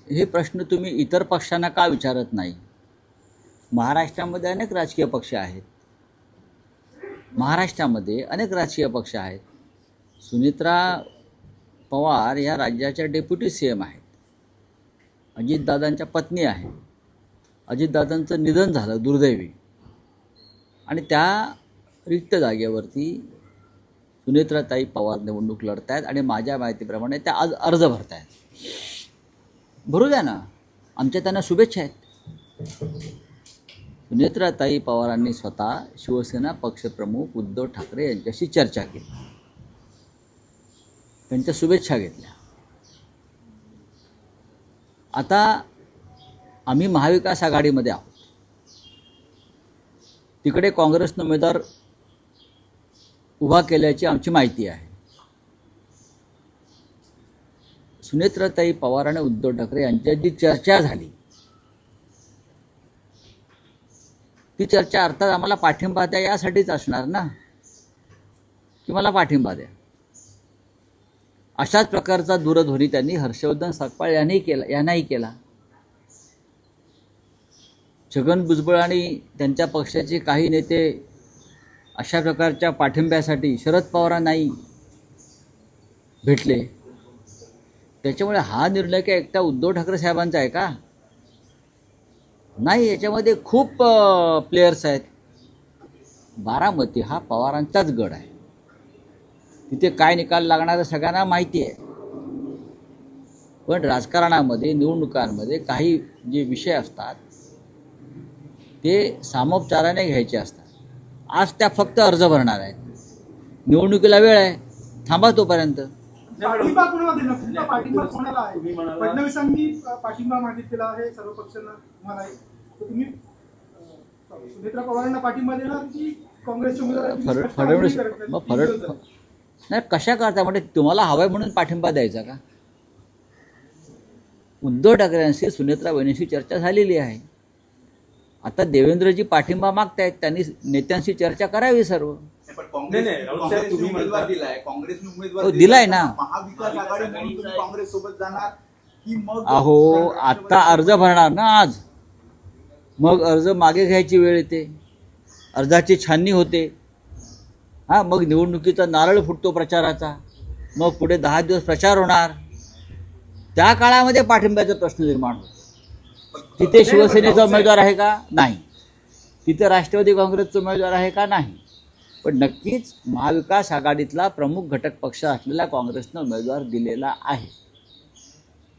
हे प्रश्न तुम्ही इतर पक्षांना का विचारत नाही? महाराष्ट्रामध्ये अनेक राजकीय पक्ष आहेत. महाराष्ट्रामध्ये अनेक राजकीय पक्ष आहेत. सुनेत्रा पवार या राज्याच्या डेप्युटी CM आहेत. अजितदादांच्या पत्नी आहेत. अजितदादांचं निधन झालं दुर्दैवी, आणि त्या रिक्त जागेवरती सुनेत्राताई पवार निवडणूक लढत आहेत आणि माझ्या माहितीप्रमाणे त्या आज अर्ज भरत आहेत. भरू द्या ना, आमच्या त्यांना शुभेच्छा आहेत. सुनेत्राताई पवारांनी स्वतः शिवसेना पक्षप्रमुख उद्धव ठाकरे यांच्याशी चर्चा केली, त्यांच्या शुभेच्छा घेतल्या. आता आम्ही महाविकास आघाडीमध्ये आहोत. तिकडे काँग्रेसनं उमेदवार उभा केल्याची आमची माहिती आहे. सुनेत्राताई पवार आणि उद्धव ठाकरे यांच्यात जी चर्चा झाली, ती चर्चा अर्थात आम्हाला पाठिंबा द्या यासाठीच असणार ना, की मला पाठिंबा द्या. अशाच प्रकारचा दूरध्वनी त्यांनी हर्षवर्धन सकपाळ यांनाही केला. छगन भुजबळ आणि त्यांच्या पक्षाचे काही नेते अशा प्रकारच्या पाठिंब्यासाठी शरद पवारांनाही भेटले. त्याच्यामुळे हा निर्णय काय एकटा उद्धव ठाकरे साहेबांचा आहे का? नाही, याच्यामध्ये खूप प्लेयर्स आहेत. बारामती हा पवारांचाच गड आहे. तिथे काय निकाल लागणार सगळ्यांना माहिती आहे. पण राजकारणामध्ये, निवडणुकांमध्ये काही जे विषय असतात ते सामोपचाराने घ्यायचे असतात. आज त्या फक्त अर्ज भरणार आहेत. निवडणुकीला वेळ आहे, थांबा तोपर्यंत. पाठिंबा कोणाला दिला? तुमचा पाठिंबा कोणाला आहे? फडणवीसांनी पाठिंबा मागितलेला आहे सर्व पक्षांना, तुम्हाला आहे. तर तुम्ही सुनेत्रा पवारांना पाठिंबा देणार की काँग्रेसच्या उमेदवारांना? फडणवीस नाही, कशा करता म्हणजे तुम्हाला हवंय म्हणून पाठिंबा द्यायचा का? उद्धव ठाकरेंशी सुनेत्रा वहिनीशी चर्चा झालेली आहे. आता देवेंद्रजी पाठिंबा मागतायत, त्यांनी नेत्यांशी चर्चा करावी सर्व. दिलाय ना. काँग्रेस सोबत जाणार की मग? अहो, आता अर्ज भरणार ना आज, मग अर्ज मागे घ्यायची वेळ येते, अर्जाची छाननी होते. हां, मग निवडणुकीचा नारळ फुटतो प्रचाराचा, मग पुढे 10 दिवस प्रचार होणार. त्या काळामध्ये पाठिंब्याचा प्रश्न निर्माण होतो. तिथे शिवसेनेचा उमेदवार आहे का? नाही. तिथे राष्ट्रवादी काँग्रेसचा उमेदवार आहे का? नाही. पण नक्कीच महाविकास आघाडीतला प्रमुख घटक पक्ष असलेला काँग्रेसनं उमेदवार दिलेला आहे.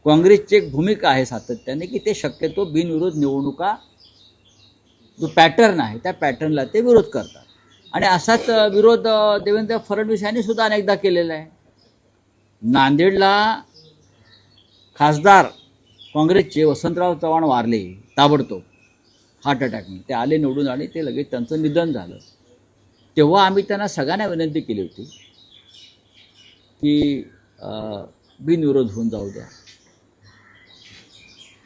काँग्रेसची एक भूमिका आहे सातत्याने की ते शक्यतो बिनविरोध निवडणुका, जो पॅटर्न आहे त्या पॅटर्नला ते विरोध करतात. आणि असाच विरोध देवेंद्र फडणवीस यांनी सुद्धा अनेकदा केलेला आहे. नांदेडला खासदार काँग्रेसचे वसंतराव चव्हाण वारले ताबडतोब हार्ट अटॅकने. ते आले निवडून आणि ते लगेच त्यांचं निधन झालं. तेव्हा आम्ही त्यांना सगळ्यांना विनंती केली होती की बिनविरोध होऊन जाऊ द्या.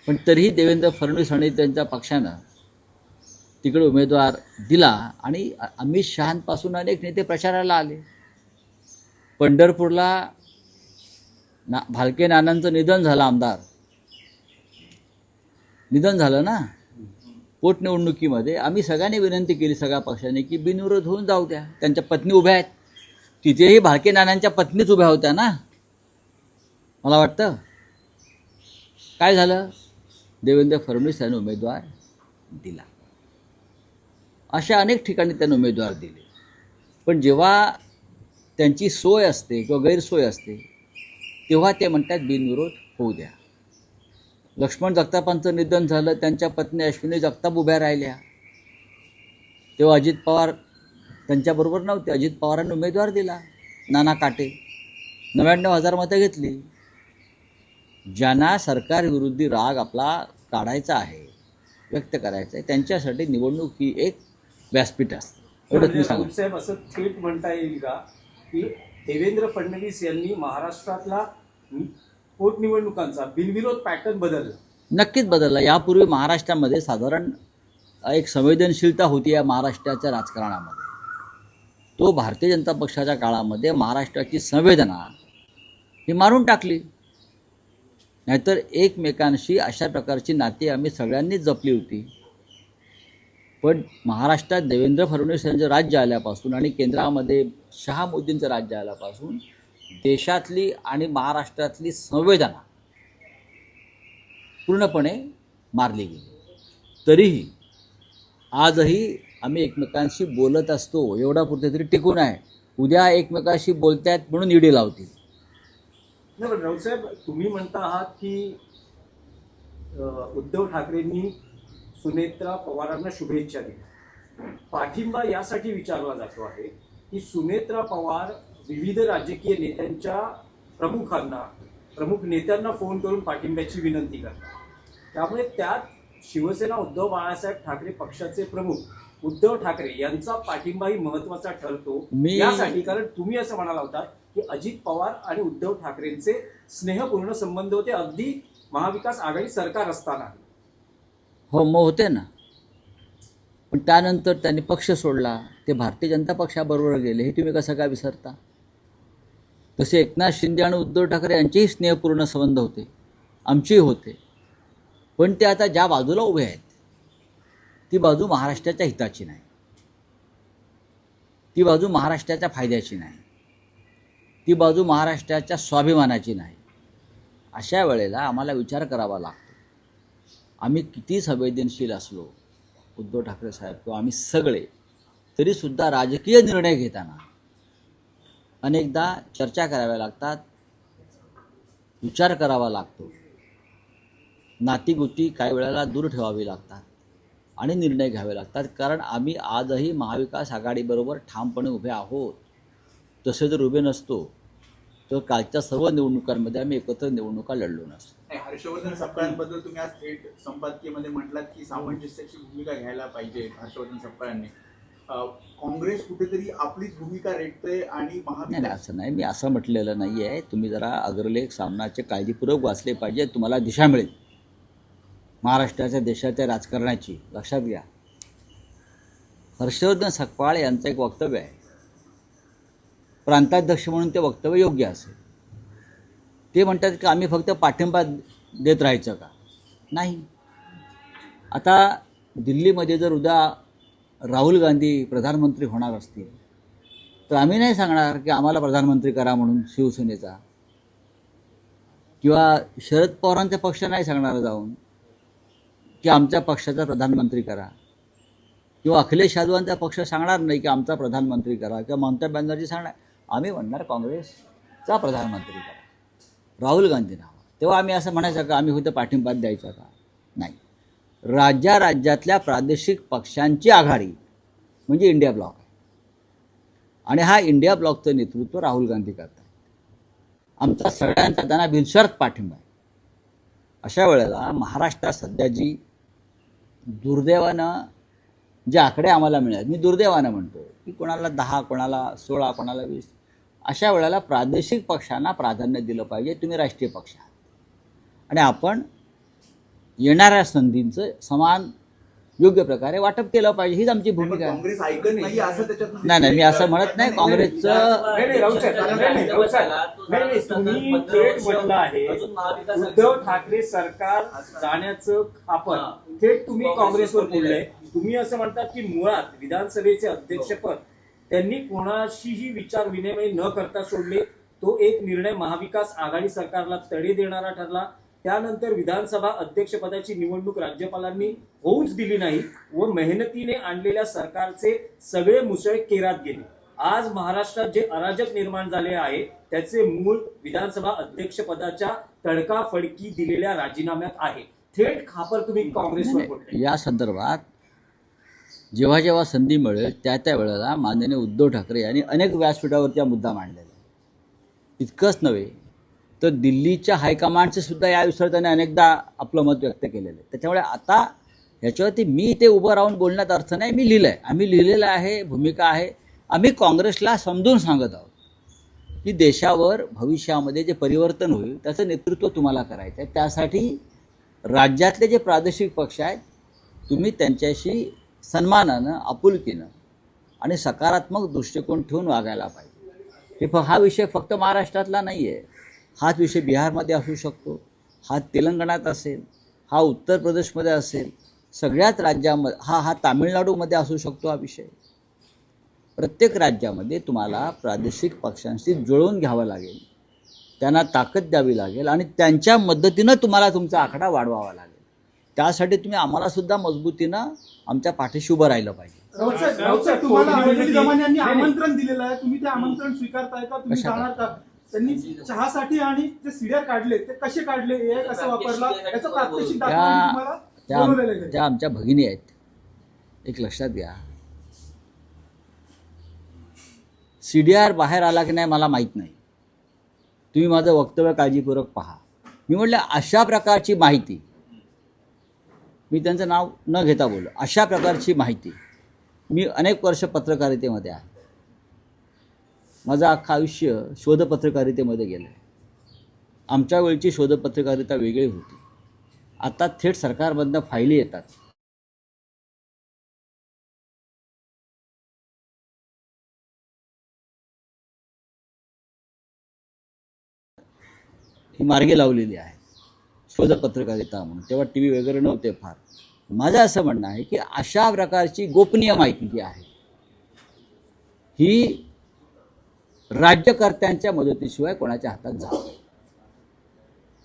पण तरीही देवेंद्र फडणवीस आणि त्यांच्या पक्षानं तिकडे उमेदवार दिला आणि अमित शहांपासून अनेक नेते प्रचाराला आले. पंढरपूरला भालके नानांचं निधन झालं, आमदार निधन झालं ना पोटनिवडणुकीमध्ये. आम्ही सगळ्यांनी विनंती केली, सगळ्या पक्षांनी, की बिनविरोध होऊन जाऊ द्या. त्यांच्या पत्नी उभ्या आहेत, तिथेही भालके नानांच्या पत्नीच उभ्या होत्या ना. मला वाटतं काय झालं, देवेंद्र फडणवीस यांनी उमेदवार दिला. अशा अनेक ठिकाणी त्यांनी उमेदवार दिले. पण जेव्हा त्यांची सोय असते किंवा गैरसोय असते तेव्हा ते म्हणतात बिनविरोध होऊ द्या. लक्ष्मण जगतापांचं निधन झालं, त्यांच्या पत्नी अश्विनी जगताप उभ्या राहिल्या. तेव्हा अजित पवार त्यांच्याबरोबर नव्हते. अजित पवारांनी उमेदवार दिला, नाना काटे. 99,000 मतं घेतली. ज्यांना सरकारविरोधी राग आपला काढायचा आहे, व्यक्त करायचा आहे, त्यांच्यासाठी निवडणूक ही एक व्यासपीठ असते. एवढंच मी सांगतो. साहेब, असं थेट म्हणता येईल का की देवेंद्र फडणवीस यांनी महाराष्ट्रातला पोटनिवडणुकांचा बिनविरोध पॅटर्न बदलला? नक्कीच बदलला. यापूर्वी महाराष्ट्रामध्ये साधारण एक संवेदनशीलता होती या महाराष्ट्राच्या राजकारणामध्ये. तो भारतीय जनता पक्षाच्या काळामध्ये महाराष्ट्राची संवेदना ही मारून टाकली. नाहीतर एकमेकांशी अशा प्रकारची नाती आम्ही सगळ्यांनीच जपली होती. पण महाराष्ट्रात देवेंद्र फडणवीस यांचं राज्य आल्यापासून आणि केंद्रामध्ये शहा मोदींचं राज्य आल्यापासून देशातली आणि महाराष्ट्रातली संवेदना पूर्णपणे मारली गेली. तरीही आजही आम्ही एकमेकांशी बोलत असतो, एवढा पुरते तरी टिकून आहे. उद्या एकमेकांशी बोलतायत म्हणून ईडी लावतील. नाही पण राऊतसाहेब, तुम्ही म्हणता आहात की उद्धव ठाकरेंनी सुनेत्रा पवारांना शुभेच्छा दिल्या. पाठिंबा यासाठी विचारला जातो आहे की सुनेत्रा पवार विविध राजकीय नेत्यांच्या प्रमुख नेत्यांना फोन करून पाठिंब्याची विनंती करतात. त्यामुळे त्यात शिवसेना उद्धव बाळासाहेब ठाकरे पक्षाचे प्रमुख उद्धव ठाकरे यांचा पाठिंबाही महत्वाचा ठरतो. यासाठी कारण तुम्ही असं म्हणाला होता की अजित पवार आणि उद्धव ठाकरेंचे स्नेहपूर्ण संबंध होते, अगदी महाविकास आघाडी सरकार असताना. हो, मग होते ना. पण त्यानंतर त्यांनी पक्ष सोडला, ते भारतीय जनता पक्षाबरोबर गेले. हे तुम्ही कसं काय विसरता? तसे एकनाथ शिंदे आणि उद्धव ठाकरे यांचेही स्नेहपूर्ण संबंध होते, आमचेही होते. पण ते आता ज्या बाजूला उभे आहेत ती बाजू महाराष्ट्राच्या हिताची नाही, ती बाजू महाराष्ट्राच्या फायद्याची नाही, ती बाजू महाराष्ट्राच्या स्वाभिमानाची नाही. अशा वेळेला आम्हाला विचार करावा लागतो. आम्ही किती संवेदनशील असलो, उद्धव ठाकरे साहेब किंवा आम्ही सगळे, तरीसुद्धा राजकीय निर्णय घेताना अनेकदा चर्चा कराव्या लागतात, विचार करावा लागतो, नातीगुती काही वेळेला दूर ठेवावी लागतात आणि निर्णय घ्यावे लागतात. कारण आम्ही आजही महाविकास आघाडीबरोबर ठामपणे उभे आहोत. तसे जर उभे नसतो तर कालच्या सर्व निवडणुकांमध्ये आम्ही एकत्र निवडणुका लढलो नसतो. हर्षवर्धन सपकाळांबद्दल तुम्ही आज थेट संपादकीयमध्ये म्हटलात की सामंजस्याची भूमिका घ्यायला पाहिजे हर्षवर्धन सपकाळांनी. काँग्रेस कुठेतरी आपलीच भूमिका रेटते आणि नाही, असं नाही, मी असं म्हटलेलं नाही आहे. तुम्ही जरा अग्रलेख सामनाचे काळजीपूर्वक वाचले पाहिजे, तुम्हाला दिशा मिळेल महाराष्ट्राच्या देशाच्या राजकारणाची. लक्षात घ्या, हर्षवर्धन सपकाळ यांचं एक वक्तव्य आहे, प्रांताध्यक्ष म्हणून ते वक्तव्य योग्य असेल. ते म्हणतात की आम्ही फक्त पाठिंबा देत राहायचं का? नाही. आता दिल्लीमध्ये जर उद्या राहुल गांधी प्रधानमंत्री होणार असतील तर आम्ही नाही सांगणार की आम्हाला प्रधानमंत्री करा म्हणून शिवसेनेचा, किंवा शरद पवारांचा पक्ष नाही सांगणार जाऊन की आमच्या पक्षाचा प्रधानमंत्री करा, किंवा अखिलेश यादवांचा पक्ष सांगणार नाही की आमचा प्रधानमंत्री करा, किंवा ममता बॅनर्जी सांगणार. आम्ही म्हणणार काँग्रेसचा प्रधानमंत्री करा, राहुल गांधी नाव. तेव्हा आम्ही असं म्हणायचं का आम्ही फक्त पाठिंबा द्यायचा का? नाही. राज्यातल्या प्रादेशिक पक्षांची आघाडी म्हणजे इंडिया ब्लॉक आहे, आणि हा इंडिया ब्लॉकचं नेतृत्व राहुल गांधी करतात. आमचा सगळ्यांचा त्यांना बिनशर्त पाठिंबा आहे. अशा वेळेला महाराष्ट्रात सध्या जी दुर्दैवानं जे आकडे आम्हाला मिळाले, मी दुर्दैवानं म्हणतो की कोणाला 10, कोणाला 16, कोणाला 20, अशा वेळेला प्रादेशिक पक्षांना प्राधान्य दिलं पाहिजे. तुम्ही राष्ट्रीय पक्ष आहात आणि आपण येणाऱ्या संधींचं समान योग्य प्रकारे वाटप केलं पाहिजे, हीच आमची भूमिका आहे. काँग्रेस ऐकत नाही असं त्याच्यात नाही, मी असं म्हणत नाही. काँग्रेसचं तुम्ही थेट म्हटलं आहे उद्धव ठाकरे सरकार जाण्याचं खापर थेट तुम्ही काँग्रेसवर बोललंय. तुम्ही असं म्हणतात की मुळात विधानसभेचे अध्यक्षपद त्यांनी कोणाशीही विचार विनिमय न करता सोडले. तो एक निर्णय महाविकास आघाडी सरकारला तडे देणारा ठरला. त्यानंतर विधानसभा अध्यक्षपदाची निवडणूक राज्यपालांनी होऊच दिली नाही व मेहनतीने आणलेल्या सरकारचे सगळे मुसळे केरात गेले. आज महाराष्ट्रात जे अराजक निर्माण झाले आहे त्याचे मूळ विधानसभा अध्यक्षपदाच्या तडकाफडकी दिलेल्या राजीनाम्यात आहे. थेट खापर तुम्ही काँग्रेसवर बोलताय. या संदर्भात जेव्हा जेव्हा संधी मिळेल त्या वेळेला माननीय उद्धव ठाकरे यांनी अनेक व्यासपीठावरचा मुद्दा मांडलेला आहे. इतकंच नव्हे तर दिल्लीच्या हायकमांडचे सुद्धा या विषयावर त्याने अनेकदा आपलं मत व्यक्त केलेलं आहे. त्याच्यामुळे आता याच्यावरती मी इथे उभं राहून बोलण्यात अर्थ नाही. मी लिहिलं आहे, आम्ही लिहिलेलं आहे, भूमिका आहे. आम्ही काँग्रेसला समजून सांगत आहोत की देशावर भविष्यामध्ये जे परिवर्तन होईल त्याचं नेतृत्व तुम्हाला करायचं आहे. त्यासाठी राज्यातले जे प्रादेशिक पक्ष आहेत तुम्ही त्यांच्याशी सन्मानानं, आपुलकीनं आणि सकारात्मक दृष्टिकोन ठेवून वागायला पाहिजे. हा विषय फक्त महाराष्ट्रातला नाही आहे. हाच विषय बिहारमध्ये असू शकतो, हा तेलंगणात असेल, हा उत्तर प्रदेशमध्ये असेल, सगळ्याच राज्यामध्ये, हा तामिळनाडूमध्ये असू शकतो. हा विषय प्रत्येक राज्यामध्ये तुम्हाला प्रादेशिक पक्षांशी जुळवून घ्यावं लागेल, त्यांना ताकद द्यावी लागेल आणि त्यांच्या मदतीनं तुम्हाला तुमचा आकडा वाढवावा लागेल. त्यासाठी तुम्ही आम्हालासुद्धा मजबूतीनं आमच्या पाठीशी उभं राहिलं पाहिजे. राऊत साहेब, तुम्हाला अली जमान यांनी आमंत्रण दिलेलं आहे, तुम्ही ते आमंत्रण स्वीकारताय का? तुम्ही कशाला? जाणार का? त्यांनी चहासाठी आणि जे सीड्या काढले ते कसे काढले, हे कसं वापरला, याचं प्रात्यक्षिक दाखवून तुम्हाला बोलवलेलं आहे. त्या आमच्या भगिनी आहेत. एक लक्षात घ्या, CDR बाहेर आला की नाही मला माहीत नाही. तुम्ही माझं वक्तव्य काळजीपूर्वक पहा. मी म्हटलं अशा प्रकारची माहिती, मी त्यांचं नाव न घेता बोललो, अशा प्रकारची माहिती, मी अनेक वर्ष पत्रकारितेमध्ये आहे, माझं अख्खं आयुष्य शोधपत्रकारितेमध्ये गेलं आहे. आमच्या वेळची शोधपत्रकारिता वेगळी होती. आता थेट सरकारमधनं फायली येतात. ही मार्गे लावलेली आहे शोधपत्रकारिता म्हणून. तेव्हा TV वगैरे नव्हते फार. माझं असं म्हणणं आहे की अशा प्रकारची गोपनीय माहिती जी आहे ही राज्यकर्त्यांच्या मदतीशिवाय कोणाच्या हातात जात नाही.